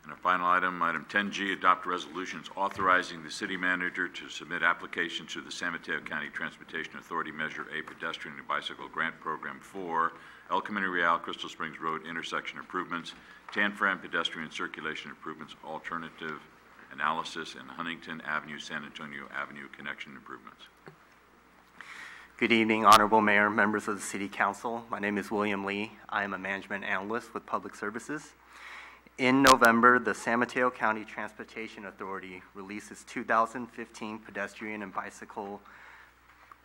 And a final item, item 10G, adopt resolutions authorizing the city manager to submit applications to the San Mateo County Transportation Authority Measure A Pedestrian and Bicycle Grant Program for El Camino Real, Crystal Springs Road intersection improvements, Tan Fran pedestrian circulation improvements, alternative analysis, and Huntington Avenue, San Antonio Avenue connection improvements. Good evening, Honorable Mayor, members of the City Council. My name is William Lee. I am a management analyst with Public Services. In November, the San Mateo County Transportation Authority released its 2015 pedestrian and bicycle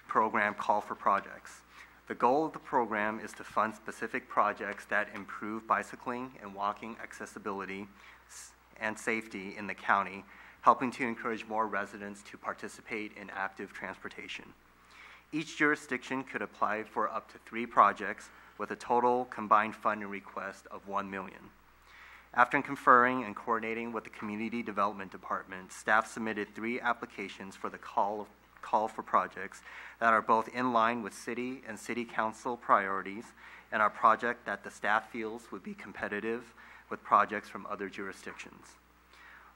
program call for projects. The goal of the program is to fund specific projects that improve bicycling and walking accessibility and safety in the county, helping to encourage more residents to participate in active transportation. Each jurisdiction could apply for up to 3 projects with a total combined funding request of $1 million. After conferring and coordinating with the Community Development Department, staff submitted 3 applications for the call for projects that are both in line with City and City Council priorities and are projects that the staff feels would be competitive with projects from other jurisdictions.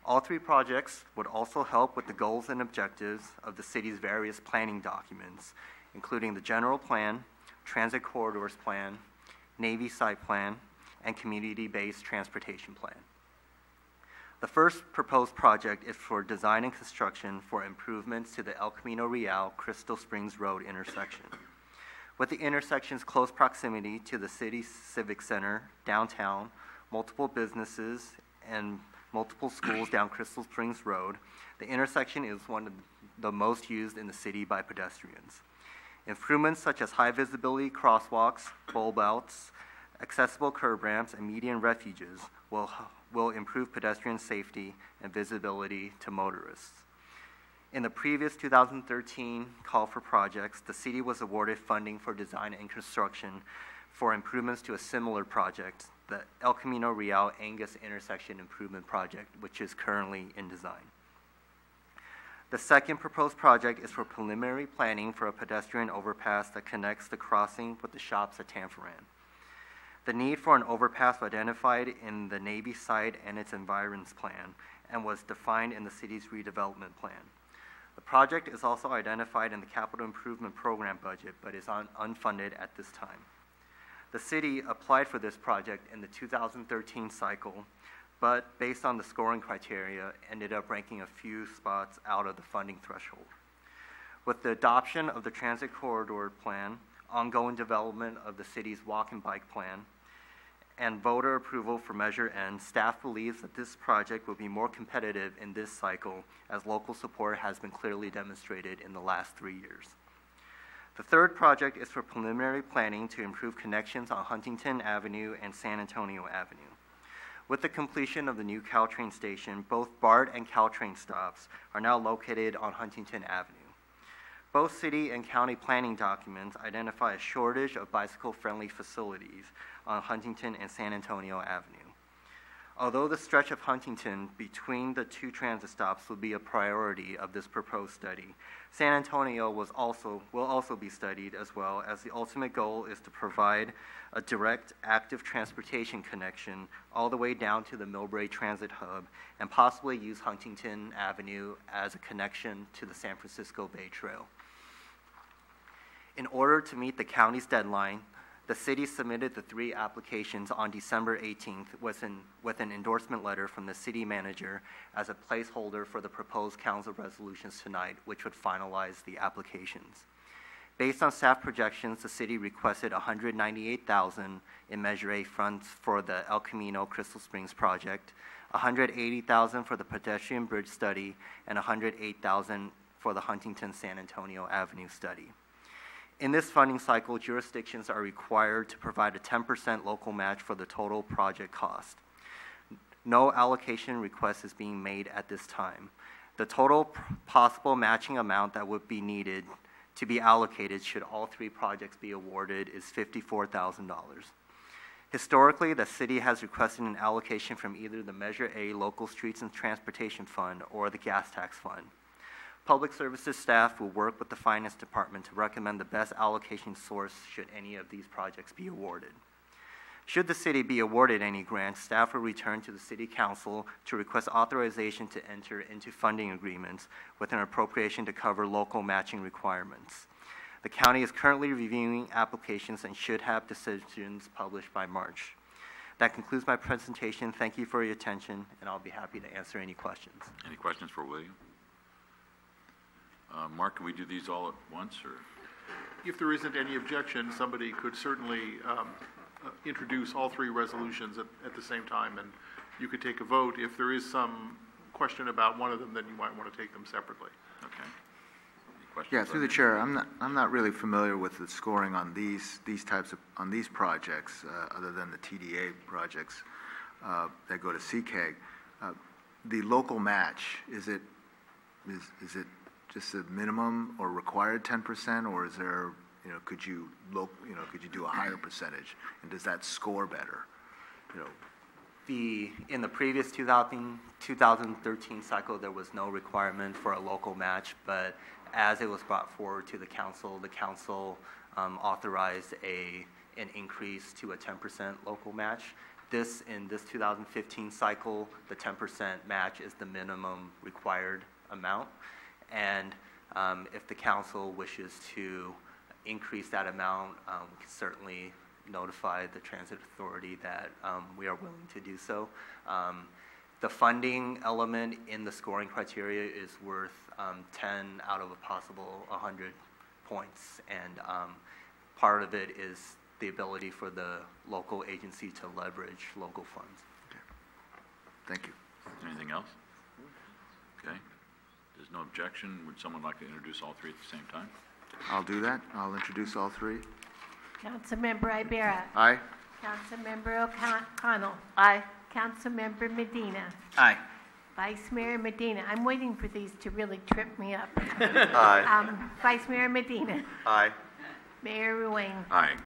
All 3 projects would also help with the goals and objectives of the city's various planning documents, including the General Plan, Transit Corridors Plan, Navy Site Plan, and Community-Based Transportation Plan. The first proposed project is for design and construction for improvements to the El Camino Real Crystal Springs Road intersection. With the intersection's close proximity to the city's civic center, downtown, multiple businesses, and multiple schools down Crystal Springs Road, the intersection is one of the most used in the city by pedestrians. Improvements such as high visibility crosswalks, bulb outs, accessible curb ramps, and median refuges will improve pedestrian safety and visibility to motorists. In the previous 2013 call for projects, the city was awarded funding for design and construction for improvements to a similar project, the El Camino Real Angus Intersection Improvement Project, which is currently in design. The second proposed project is for preliminary planning for a pedestrian overpass that connects the crossing with the shops at Tan Fran. The need for an overpass was identified in the Navy site and its environs plan and was defined in the city's redevelopment plan. The project is also identified in the capital improvement program budget, but is unfunded at this time. The city applied for this project in the 2013 cycle, but based on the scoring criteria, ended up ranking a few spots out of the funding threshold. With the adoption of the Transit Corridor Plan, ongoing development of the city's walk and bike plan, and voter approval for Measure N, staff believes that this project will be more competitive in this cycle as local support has been clearly demonstrated in the last 3 years. The third project is for preliminary planning to improve connections on Huntington Avenue and San Antonio Avenue. With the completion of the new Caltrain station, both BART and Caltrain stops are now located on Huntington Avenue. Both city and county planning documents identify a shortage of bicycle-friendly facilities on Huntington and San Antonio Avenue. Although the stretch of Huntington between the 2 transit stops will be a priority of this proposed study, San Antonio will also be studied as well, as the ultimate goal is to provide a direct active transportation connection all the way down to the Millbrae Transit Hub and possibly use Huntington Avenue as a connection to the San Francisco Bay Trail. In order to meet the county's deadline, the city submitted the 3 applications on December 18th with an endorsement letter from the city manager as a placeholder for the proposed council resolutions tonight, which would finalize the applications. Based on staff projections, the city requested $198,000 in Measure A funds for the El Camino Crystal Springs project, $180,000 for the pedestrian bridge study, and $108,000 for the Huntington San Antonio Avenue study. In this funding cycle, jurisdictions are required to provide a 10% local match for the total project cost. No allocation request is being made at this time. The total possible matching amount that would be needed to be allocated should all 3 projects be awarded is $54,000. Historically, the city has requested an allocation from either the Measure A Local Streets and Transportation Fund or the Gas Tax Fund. Public Services staff will work with the Finance Department to recommend the best allocation source should any of these projects be awarded. Should the city be awarded any grants, staff will return to the City Council to request authorization to enter into funding agreements with an appropriation to cover local matching requirements. The county is currently reviewing applications and should have decisions published by March. That concludes my presentation. Thank you for your attention, and I'll be happy to answer any questions. Any questions for William? Mark, can we do these all at once, or? If there isn't any objection, somebody could certainly introduce all three resolutions at the same time, and you could take a vote. If there is some question about one of them, then you might want to take them separately. Okay. Any questions? Yeah, through the chair, I'm not really familiar with the scoring on these projects, other than the TDA projects that go to CCAG. The local match, is it just a minimum or required 10%, or is there, could you do a higher percentage, and does that score better? In the previous 2013 cycle, there was no requirement for a local match, but as it was brought forward to the council authorized an increase to a 10% local match. In this 2015 cycle, the 10% match is the minimum required amount. And if the council wishes to increase that amount, we can certainly notify the transit authority that we are willing to do so. The funding element in the scoring criteria is worth 10 out of a possible 100 points, and part of it is the ability for the local agency to leverage local funds. Okay. Thank you. Anything else? Okay. There's no objection. Would someone like to introduce all three at the same time? I'll do that. I'll introduce all three. Councilmember Ibarra. Aye. Councilmember O'Connell. Aye. Councilmember Medina. Aye. Vice Mayor Medina. I'm waiting for these to really trip me up. Aye. Vice Mayor Medina. Aye. Mayor Ruane. Aye.